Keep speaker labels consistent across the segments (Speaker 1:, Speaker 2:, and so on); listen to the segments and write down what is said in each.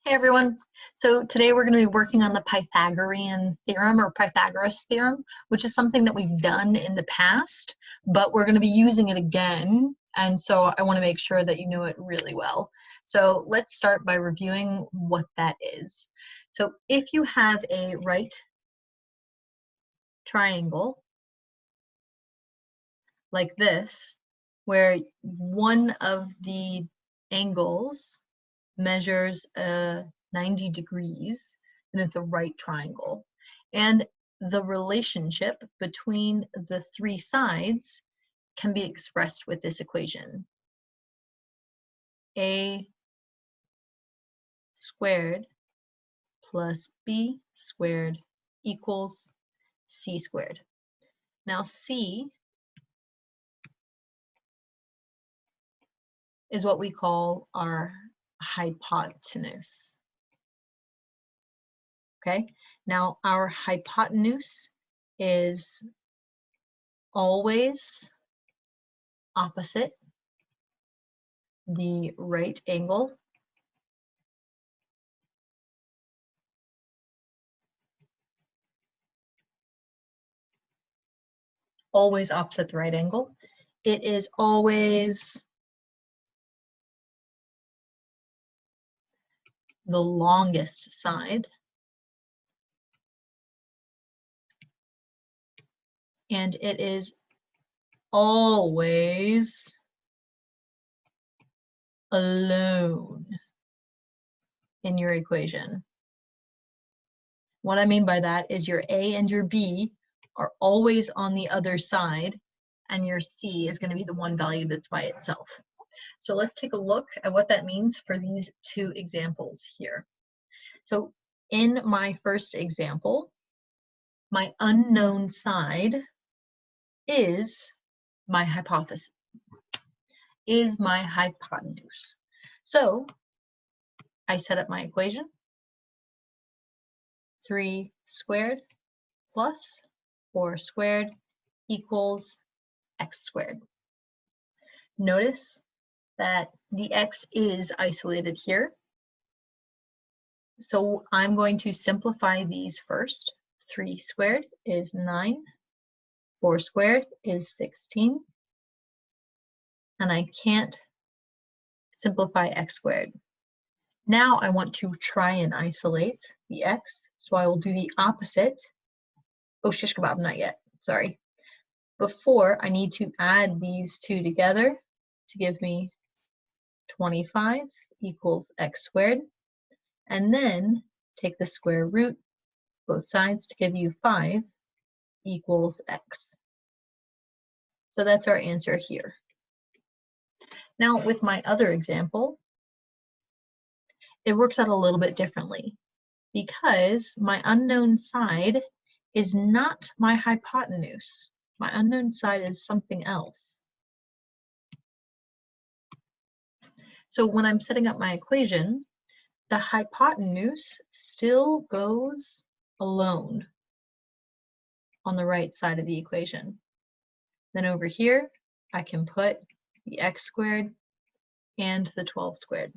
Speaker 1: Hey everyone. So today we're going to be working on the Pythagorean theorem or Pythagoras theorem, which is something that we've done in the past, but we're going to be using it again. And so I want to make sure that you know it really well. So let's start by reviewing what that is. So if you have a right triangle like this, where one of the angles measures 90 degrees, and it's a right triangle. And the relationship between the three sides can be expressed with this equation. A squared plus B squared equals C squared. Now C is what we call our hypotenuse. Okay, now our hypotenuse is always opposite the right angle always opposite the right angle. It is always the longest side, and it is always alone in your equation. What I mean by that is your A and your B are always on the other side, and your C is going to be the one value that's by itself. So let's take a look at what that means for these two examples here. So in my first example, my unknown side is my hypotenuse. So I set up my equation. 3 squared plus 4 squared equals x squared. Notice that the x is isolated here. So I'm going to simplify these first. 3 squared is 9. 4 squared is 16. And I can't simplify x squared. Now I want to try and isolate the x, so I will do the opposite. Oh, shish kebab, not yet, sorry. Before, I need to add these two together to give me 25 equals x squared, and then take the square root, both sides, to give you 5 equals x. So that's our answer here. Now with my other example, it works out a little bit differently because my unknown side is not my hypotenuse. My unknown side is something else. So when I'm setting up my equation, the hypotenuse still goes alone on the right side of the equation. Then over here, I can put the x squared and the 12 squared.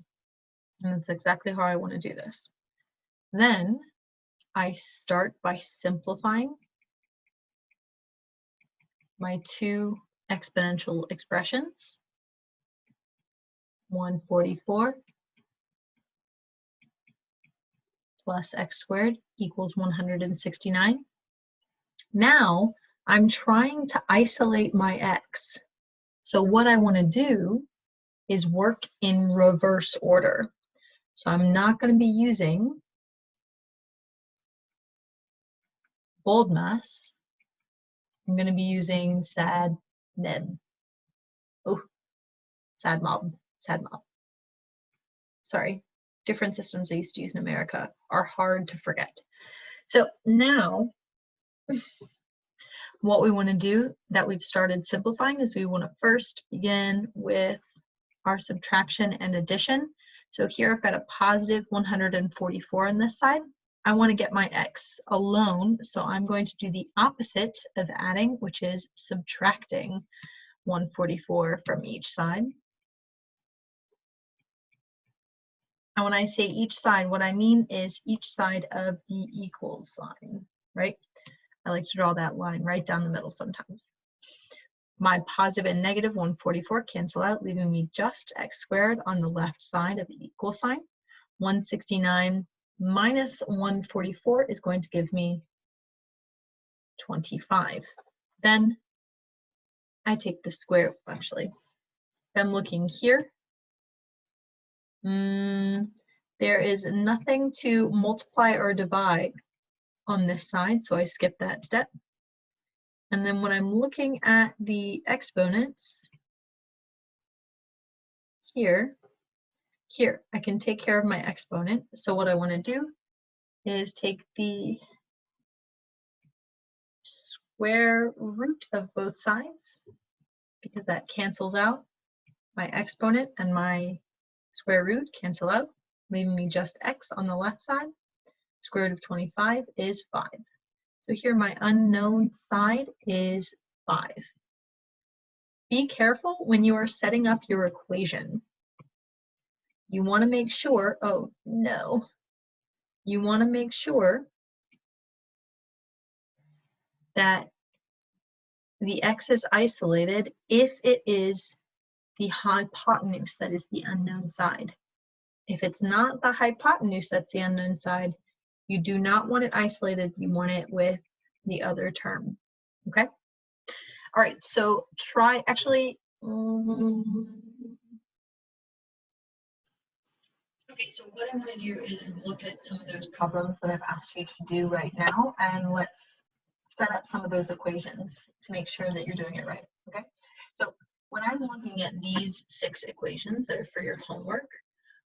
Speaker 1: And that's exactly how I want to do this. Then I start by simplifying my two exponential expressions. 144 plus x squared equals 169. Now I'm trying to isolate my x. So what I want to do is work in reverse order. So I'm not going to be using BoldMass. I'm going to be using SADNEB. Oh, SADMOB. Sorry, different systems I used to use in America are hard to forget. So now, what we want to do that we've started simplifying is we want to first begin with our subtraction and addition. So here I've got a positive 144 on this side. I want to get my x alone, so I'm going to do the opposite of adding, which is subtracting 144 from each side. And when I say each side, what I mean is each side of the equals sign, right? I like to draw that line right down the middle sometimes. My positive and negative 144 cancel out, leaving me just x squared on the left side of the equal sign. 169 minus 144 is going to give me 25. Then I take the square, actually. I'm looking here. There is nothing to multiply or divide on this side, so I skip that step. And then when I'm looking at the exponents, here, I can take care of my exponent. So what I want to do is take the square root of both sides, because that cancels out. My exponent and my square root cancel out, leaving me just x on the left side. Square root of 25 is 5. So here my unknown side is 5. Be careful when you are setting up your equation. You want to make sure, oh no, you want to make sure that the x is isolated if it is the hypotenuse that is the unknown side. If it's not the hypotenuse that's the unknown side, you do not want it isolated, you want it with the other term, okay? All right, so try, actually, okay, so what I'm going to do is look at some of those problems that I've asked you to do right now, and let's set up some of those equations to make sure that you're doing it right, okay? So when I'm looking at these 6 equations that are for your homework,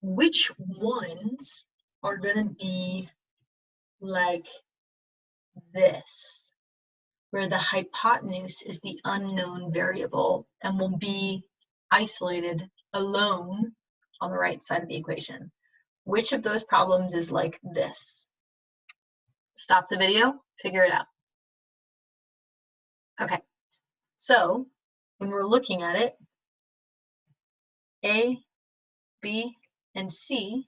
Speaker 1: which ones are going to be like this, where the hypotenuse is the unknown variable and will be isolated alone on the right side of the equation? Which of those problems is like this? Stop the video, figure it out. Okay, so when we're looking at it, A, B, and C,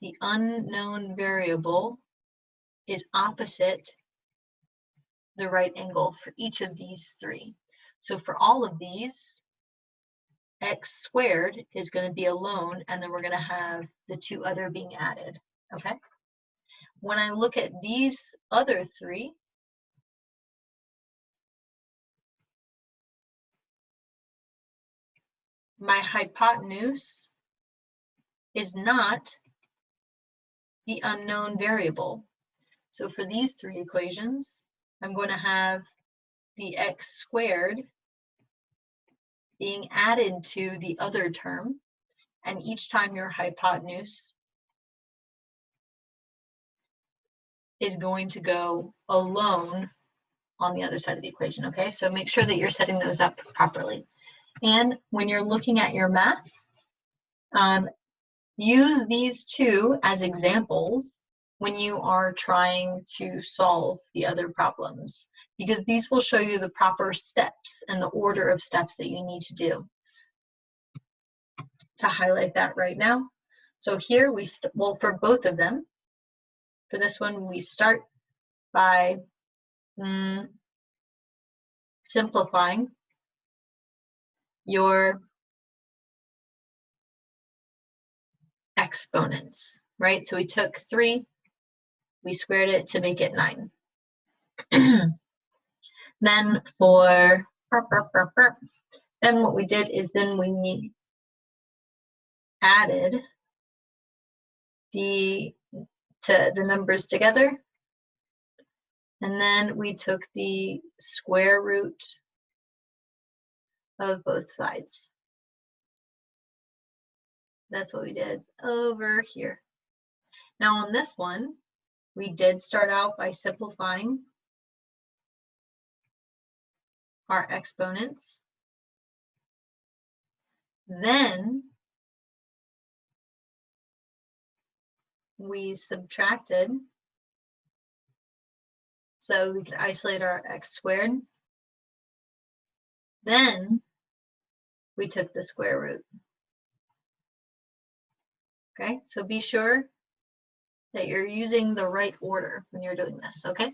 Speaker 1: the unknown variable is opposite the right angle for each of these 3. So for all of these, x squared is going to be alone, and then we're going to have the 2 other being added, okay? When I look at these other 3, my hypotenuse is not the unknown variable. So for these 3 equations, I'm going to have the x squared being added to the other term, and each time your hypotenuse is going to go alone on the other side of the equation, okay? So make sure that you're setting those up properly. And when you're looking at your math, use these 2 as examples when you are trying to solve the other problems, because these will show you the proper steps and the order of steps that you need to do. To highlight that right now. So here well, for both of them, for this one, we start by simplifying your exponents, right? So we took 3, we squared it to make it 9. Then then what we did is then we added the numbers together, and then we took the square root of both sides. That's what we did over here. Now on this one, we did start out by simplifying our exponents. Then we subtracted so we could isolate our x squared. Then we took the square root. Okay, so be sure that you're using the right order when you're doing this, okay?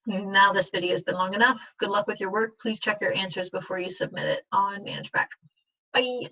Speaker 1: Now this video has been long enough. Good luck with your work. Please check your answers before you submit it on ManageBack. Bye.